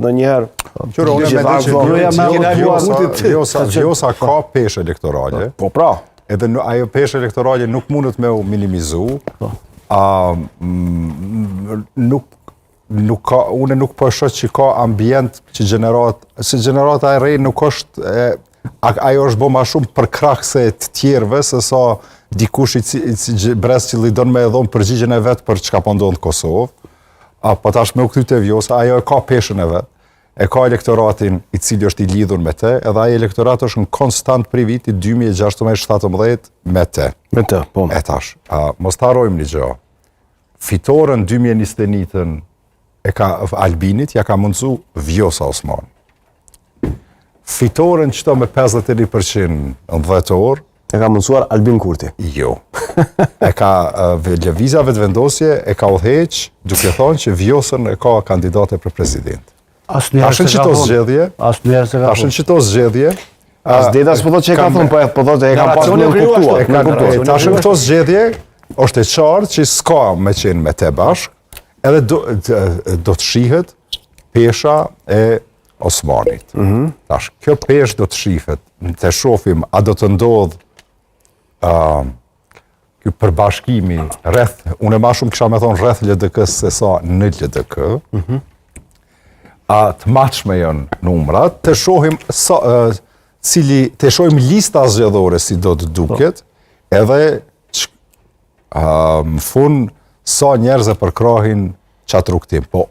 ndonjëherë. Qëra, unë mendoj që Vjosa ka peshë elektorale. Po pra. Edhe ajo peshë elektorale nuk mundet me u minimizu. Unë nuk po shoh që ka ambient që gjenerata e re nuk është ajo është bo ma shumë për krah se të tjerëve se sa dikush i brez që lidon me edhon përgjigjen e vetë për çka po ndodh në Kosovë. Po tash me u kthy te Vjosa, ajo e ka peshën e vet, e ka elektoratin i cili është i lidhur me te, edhe ai elektorat është në konstant prej vitit 2016-17 me te. Me te, po. E tash, mos të harrojmë një gjë. Fitoren 2021-ën e ka Albinit, ja ka mundsu Vjosa Osmani. Fitoren qëto me 51% në 10 orë, e ka mundsuar Albin Kurti. Jo. E ka lëvizja vetëvendosje, e ka udhëheq, duke thonë që Vjosën e ka kandidate për president. Asnjëherë se ka thonë. Asnjëherë se ka thonë. Tashën qëto zgjedhje. Deta s'po thotë që e ka thonë, po thotë e ka pas në kuptuar. Tashën këto zgjedhje, është e qartë që s'ka me qenë me te bashkë, edhe do të shihet pesha e Osmanit. Tash, kjo peshë do të shihet, të shofim, a do të ndodh kjo përbashkimi rreth, unë ma shumë kisha me thonë rreth LDK-s se sa në LDK, të matshme janë numrat, të shohim të shohim lista zgjedhore si do të duket, edhe në fund sa njerëz e përkrahin qatë rrugtim. Po